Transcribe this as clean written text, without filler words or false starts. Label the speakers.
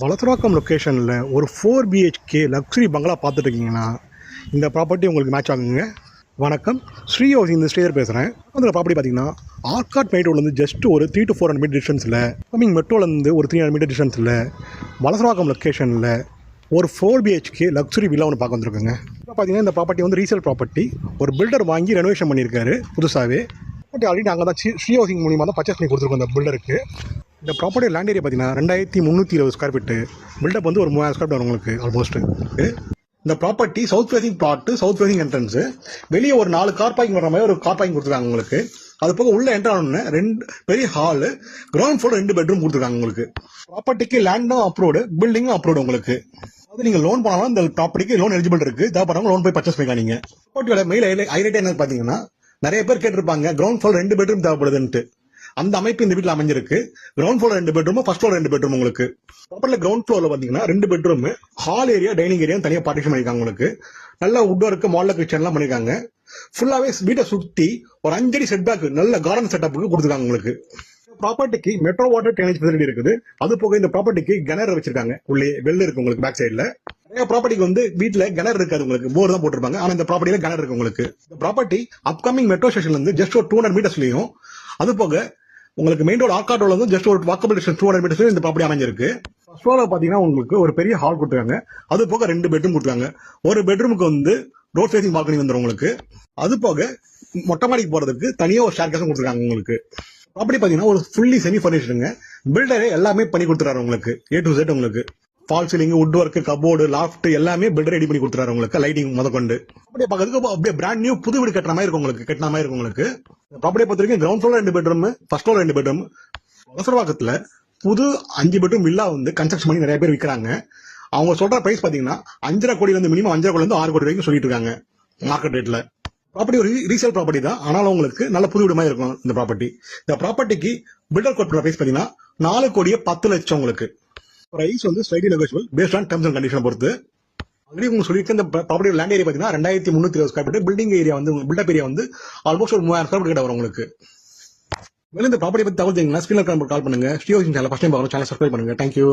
Speaker 1: வலசராக்கம் லொக்கேஷனில் ஒரு 4 BHK luxury பங்களா பார்த்துட்டு இருக்கீங்கன்னா இந்த ப்ராப்பர்ட்டி உங்களுக்கு மேட்ச் ஆகுங்க. வணக்கம், ஸ்ரீ ஹவுசிங் இந்த ஸ்டேயர் பேசுகிறேன். அந்த ப்ராப்பர்ட்டி பார்த்தீங்கன்னா ஆர்காட் மெட்ரோலேருந்து ஜஸ்ட் ஒரு 3 to 400 மீட்டர் டிஸ்டன்ஸில், கமிங் மெட்ரோலேருந்து ஒரு 300 மீட்டர் டிஸ்டன்ஸில் வலசராக்கம் லொக்கேஷனில் ஒரு 4 BHK லக்ஸுரி வில்லா ஒன்று பார்க்க வந்துருக்குங்க. இப்போ பார்த்தீங்கன்னா இந்த ப்ராப்பர்ட்டி வந்து ரீசேல் ப்ராப்பர்ட்டி. ஒரு பில்டர் வாங்கி ரெனோவேஷன் பண்ணியிருக்காரு புதுசாகவே. ப்ராப்பர்ட்டி ஆல்ரெடி நாங்கள் தான் ஸ்ரீ ஹவுசிங் மூலியமாக தான் பர்ச்சேஸ் பண்ணி கொடுத்துருக்கோம் இந்த பில்டருக்கு. இந்த ப்ராப்பர்ட்டி லேண்ட் ஏரியா பார்த்தீங்கன்னா 2320 ஸ்கொயர் ஃபீட்டு. பில்டப் வந்து ஒரு 3000 ஸ்கொயர் ஃபீட் உங்களுக்கு ஆல்மோஸ்ட். இந்த property south facing plot, south facing entrance. வெளியே ஒரு 4 கார் பார்க்கிங் வர மாதிரி ஒரு கார் பார்க்கிங் கொடுத்துருக்காங்க உங்களுக்கு. அது போக உள்ள என்ட்ரு ஆனோன்னு 2 பெரிய ஹாலு, கிரவுண்ட் ஃப்ளோர் 2 பெட்ரூம் கொடுத்துருக்காங்க உங்களுக்கு. ப்ராப்பர்ட்டிக்கு லேண்டும் அப்ரூவ்டு, பில்டிங்கும் அப்ரூவ்டு உங்களுக்கு. அது நீங்கள் லோன் போனாலும் இந்த ப்ராப்பர்ட்டிக்கு லோன் எலிஜிபிள் இருக்கு. தேவைப்படுறவங்க லோன் போய் பர்ச்சேஸ் பண்ணிக்கலாம். நீங்க ப்ராப்பர்ட்டியோட மெயில் ஹைலைட் என்ன பார்த்தீங்கன்னா, நிறைய பேர் கேட்டிருப்பாங்க கிரவுண்ட் ஃப்ளோர் 2 பெட்ரூம் தேவைப்படுதுன்ட்டு. அந்த அமைப்பு இந்த வீட்டில் அமைஞ்சிருக்கு. Ground floor 2 bedroom, first floor 2 bedroom உங்களுக்கு. ப்ராப்பர்ட்டில கிரவுண்ட் ஃப்ளோர்ல பாத்தீங்கன்னா 2 bedroom, hall area, dining area தனியாக பார்ட்டிஷன் பண்ணிருக்காங்க உங்களுக்கு. நல்ல வுட் ஒர்க், மாடல் கிச்சன் எல்லாம் பண்ணிருக்காங்க. ஃபுல்லாவே வீட்டை சுத்தி ஒரு 5 அடி செட் பேக், நல்ல கார்டன் செட்டப்புக்கு கொடுத்துருக்காங்க உங்களுக்கு. ப்ராப்பர்ட்டிக்கு மெட்ரோ வாட்டர் ட்ரைனேஜ் ஃபெசிலிட்டி இருக்குது. அது போக இந்த ப்ராப்பர்ட்டிக்கு கிணறு வச்சிருக்காங்க. உள்ளே வெள்ள இருக்கு உங்களுக்கு பேக் சைடுல. நிறைய ப்ராப்பர்ட்டிக்கு வந்து வீட்டுல கிணறு இருக்காது உங்களுக்கு, போர் தான் போட்டிருப்பாங்க. ஆனா இந்த ப்ராப்பர்ட்டியில கிணறு இருக்கு உங்களுக்கு. இந்த ப்ராப்பர்ட்டி அப்கமிங் மெட்ரோ ஸ்டேஷன்ல இருந்து ஜஸ்ட் ஒரு 200 மீட்டர்ஸ்லயும், அது போக உங்களுக்கு மெயின் ரோடு ஆர்காட் ரோட்ல இருந்து ஜஸ்ட் ஒரு வாக்கபிள் டிஸ்டன்ஸ் 200 மீட்டர்ஸ்லயும் இந்த ப்ராப்பர்ட்டி அமைஞ்சிருக்கு. ஃபர்ஸ்ட் ஃப்ளோர்ல பாத்தீங்கன்னா உங்களுக்கு ஒரு பெரிய ஹால் கொடுத்துருக்காங்க. அது போக 2 பெட்ரூம் கொடுத்துருக்காங்க. ஒரு பெட்ரூமுக்கு வந்து ரோட் ஃபேசிங் பால்கனி வந்துடும் உங்களுக்கு. அது போக மொட்டை மாடிக்கு போறதுக்கு தனியாக ஒரு ஷேர் கேஸும் கொடுத்துருக்காங்க உங்களுக்கு. ப்ராப்பர்ட்டி பாத்தீங்கன்னா ஒரு ஃபுல்லி செமி ஃபர்னிஷ்டுங்க. பில்டரே எல்லாமே பண்ணி கொடுத்துறாரு உங்களுக்கு, A to Z உங்களுக்கு. Fall ceiling, would work, cupboard, loft எல்லாமே பில்டர் ரெடி பண்ணி கொடுத்துறாரு உங்களுக்கு. லைட்டிங் முதற்கொண்டு அப்படியே பார்க்கறதுக்கு அப்படியே பிராண்ட் நியூ புது வீடு கட்டுற மாதிரி இருக்கும் உங்களுக்கு, கட்டின மாதிரி இருக்கும் உங்களுக்கு. ப்ராப்பர்ட்டியை பொறுத்த வரைக்கும் ground floor 2 bedroom, first floor 2 bedroom. வலசரவாக்கத்துல புது 5 பெட்ரூம் வில்லா வந்து கன்ஸ்ட்ரக்ஷன் பண்ணி நிறைய பேர் விற்கிறாங்க. அவங்க சொல்ற பிரைஸ் பாத்தீங்கன்னா 5.5 கோடியில இருந்து மினிமம் 5.5 கோடியில இருந்து 6 கோடி வரைக்கும் சொல்லிட்டு இருக்காங்க மார்க்கெட் ரேட்ல. ப்ராப்பர்ட்டி ஒரு ரீசேல் ப்ராப்பர்ட்டி தான், ஆனாலும் உங்களுக்கு நல்ல புது வீடு மாதிரி இருக்கும் இந்த ப்ராப்பர்ட்டி. இந்த ப்ராப்பர்ட்டிக்கு பில்டர் கோட் பிரைஸ் பாத்தீங்கன்னா 4,10,00,000 உங்களுக்கு. பிரைஸ் வந்து slightly negotiable based on terms and condition பொறுத்து. ஆல்ரெடி உங்களுக்கு சொல்லியிருக்க இந்த ப்ராப்பர்ட்டி லேண்ட் ஏரியா பாத்தீங்கன்னா 2320 ஸ்கொயர் ஃபீட். பில்டிங் ஏரியா வந்து பில்டப் ஏரியா வந்து ஆல்மோஸ்ட் ஒரு 3000 ஸ்கொயர் ஃபீட் கிட்ட வரும் உங்களுக்கு. மேலும் இந்த ப்ராப்பர்ட்டி பத்தி தகவல் தெரியுங்கன்னா ஸ்கிரீன்ல கால் பண்ணுங்க. Sri housing channel first time பார்க்கணும், சேனல் சப்ஸ்கிரைப் பண்ணுங்க. தேங்க்யூ.